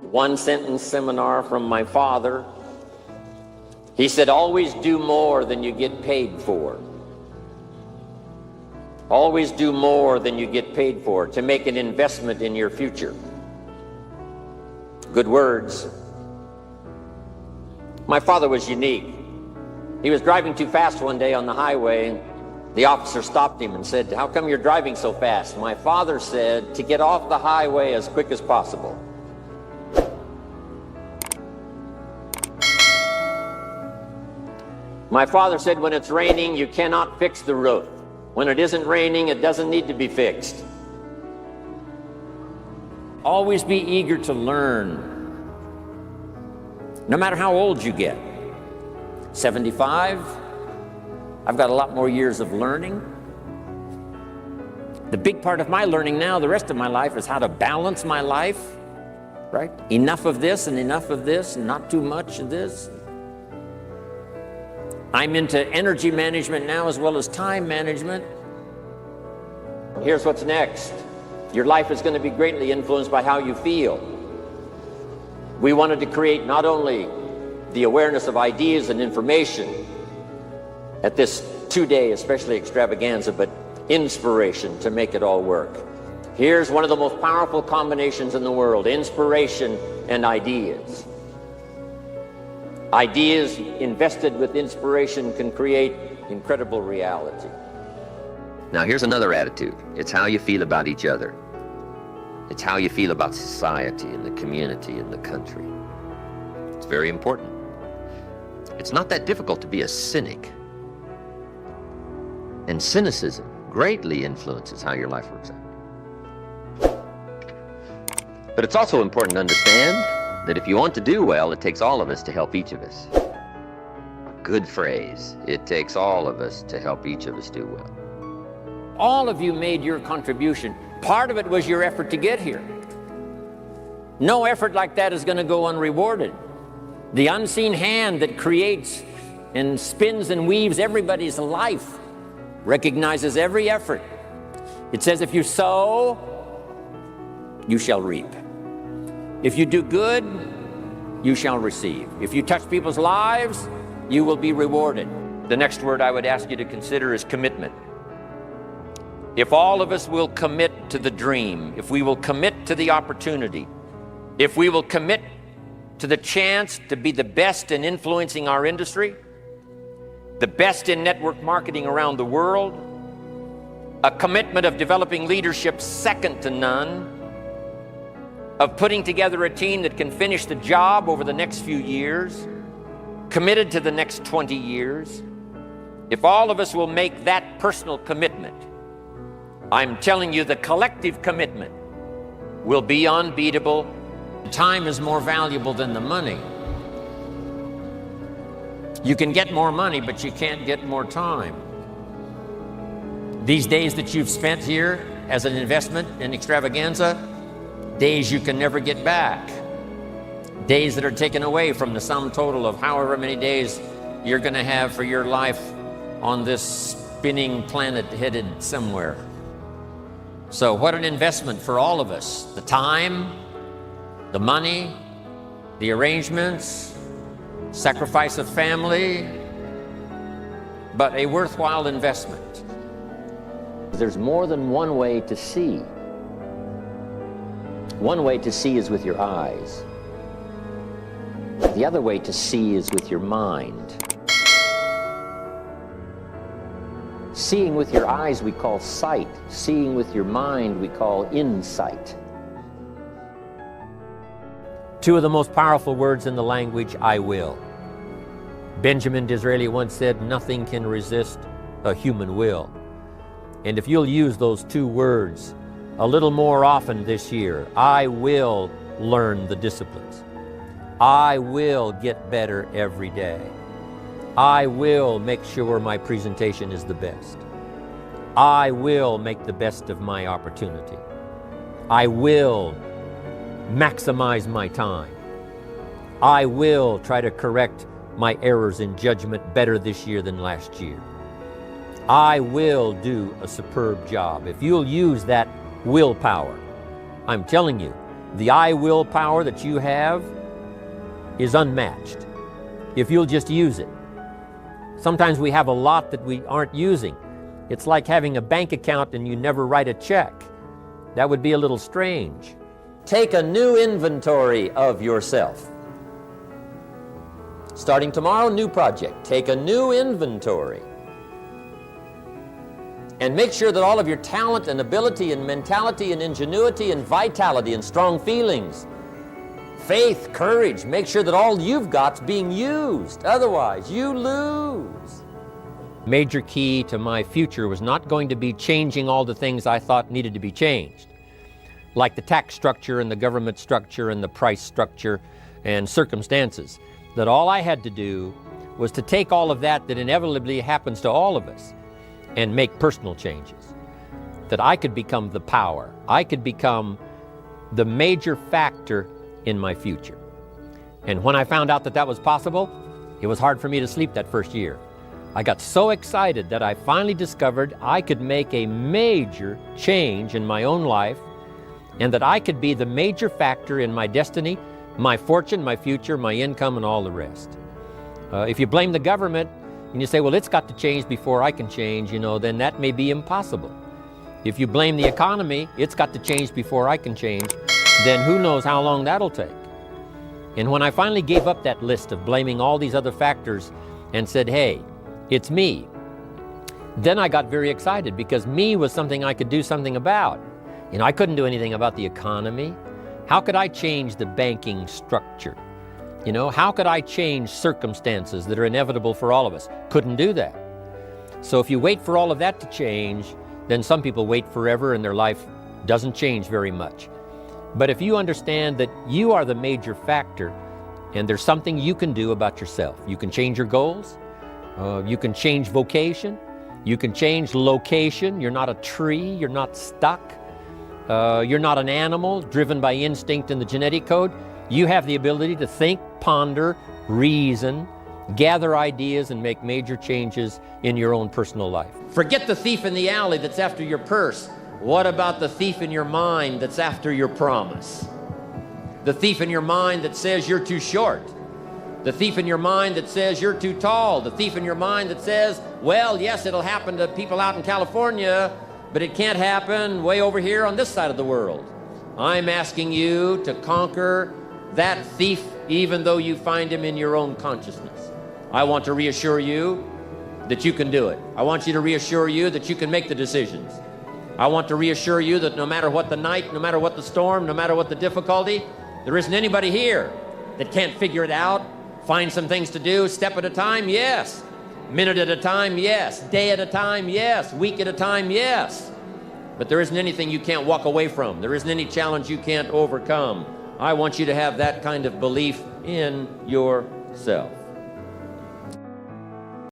One sentence seminar from my father. He said, always do more than you get paid for. Always do more than you get paid for to make an investment in your future. Good words. My father was unique. He was driving too fast one day on the highway. The officer stopped him and said, how come you're driving so fast? My father said, to get off the highway as quick as possible. My father said, when it's raining, you cannot fix the roof. When it isn't raining, it doesn't need to be fixed. Always be eager to learn, no matter how old you get. 75, I've got a lot more years of learning. The big part of my learning now, the rest of my life, is how to balance my life, right? Enough of this and enough of this, and not too much of this. I'm into energy management now as well as time management. Here's what's next. Your life is going to be greatly influenced by how you feel. We wanted to create not only the awareness of ideas and information at this 2-day, especially extravaganza, but inspiration to make it all work. Here's one of the most powerful combinations in the world: inspiration and ideas. Ideas invested with inspiration can create incredible reality. Now here's another attitude. It's how you feel about each other. It's how you feel about society and the community and the country. It's very important. It's not that difficult to be a cynic. And cynicism greatly influences how your life works out. But it's also important to understand that if you want to do well, it takes all of us to help each of us. Good phrase. It takes all of us to help each of us do well. All of you made your contribution. Part of it was your effort to get here. No effort like that is going to go unrewarded. The unseen hand that creates and spins and weaves everybody's life recognizes every effort. It says, if you sow, you shall reap. If you do good, you shall receive. If you touch people's lives, you will be rewarded. The next word I would ask you to consider is commitment. If all of us will commit to the dream, if we will commit to the opportunity, if we will commit to the chance to be the best in influencing our industry, the best in network marketing around the world, a commitment of developing leadership second to none, of putting together a team that can finish the job over the next few years, committed to the next 20 years, if all of us will make that personal commitment, I'm telling you the collective commitment will be unbeatable. Time is more valuable than the money. You can get more money, but you can't get more time. These days that you've spent here as an investment in extravaganza, days you can never get back. Days that are taken away from the sum total of however many days you're going to have for your life on this spinning planet headed somewhere. So what an investment for all of us. The time, the money, the arrangements, sacrifice of family, but a worthwhile investment. There's more than one way to see. One way to see is with your eyes. The other way to see is with your mind. Seeing with your eyes we call sight. Seeing with your mind we call insight. Two of the most powerful words in the language, I will. Benjamin Disraeli once said, nothing can resist a human will. And if you'll use those two words a little more often this year, I will learn the disciplines. I will get better every day. I will make sure my presentation is the best. I will make the best of my opportunity. I will maximize my time. I will try to correct my errors in judgment better this year than last year. I will do a superb job. If you'll use that willpower, I'm telling you, The I will power that you have is unmatched if you'll just use it. Sometimes we have a lot that we aren't using. It's like having a bank account and you never write a check. That would be a little strange. Take a new inventory of yourself. Starting tomorrow, new project. Take a new inventory. And make sure that all of your talent and ability and mentality and ingenuity and vitality and strong feelings, faith, courage, make sure that all you've got's being used. Otherwise, you lose. Major key to my future was not going to be changing all the things I thought needed to be changed, like the tax structure and the government structure and the price structure and circumstances. That all I had to do was to take all of that inevitably happens to all of us and make personal changes. That I could become the power. I could become the major factor in my future. And when I found out that that was possible, it was hard for me to sleep that first year. I got so excited that I finally discovered I could make a major change in my own life and that I could be the major factor in my destiny, my fortune, my future, my income, and all the rest. If you blame the government and you say, well, it's got to change before I can change, then that may be impossible. If you blame the economy, it's got to change before I can change, then who knows how long that'll take. And when I finally gave up that list of blaming all these other factors and said, hey, it's me, then I got very excited because me was something I could do something about. I couldn't do anything about the economy. How could I change the banking structure? How could I change circumstances that are inevitable for all of us? Couldn't do that. So if you wait for all of that to change, then some people wait forever and their life doesn't change very much. But if you understand that you are the major factor and there's something you can do about yourself, you can change your goals, you can change vocation, you can change location, you're not a tree, you're not stuck, you're not an animal driven by instinct in the genetic code. You have the ability to think, ponder, reason, gather ideas, and make major changes in your own personal life. Forget the thief in the alley that's after your purse. What about the thief in your mind that's after your promise? The thief in your mind that says you're too short. The thief in your mind that says you're too tall. The thief in your mind that says, well, yes, it'll happen to people out in California, but it can't happen way over here on this side of the world. I'm asking you to conquer that thief even though you find him in your own consciousness. I want to reassure you that you can do it. I want you to reassure you that you can make the decisions. I want to reassure you that no matter what the night, no matter what the storm, no matter what the difficulty, there isn't anybody here that can't figure it out, find some things to do, step at a time, yes. Minute at a time, yes. Day at a time, yes. Week at a time, yes. But there isn't anything you can't walk away from. There isn't any challenge you can't overcome. I want you to have that kind of belief in yourself.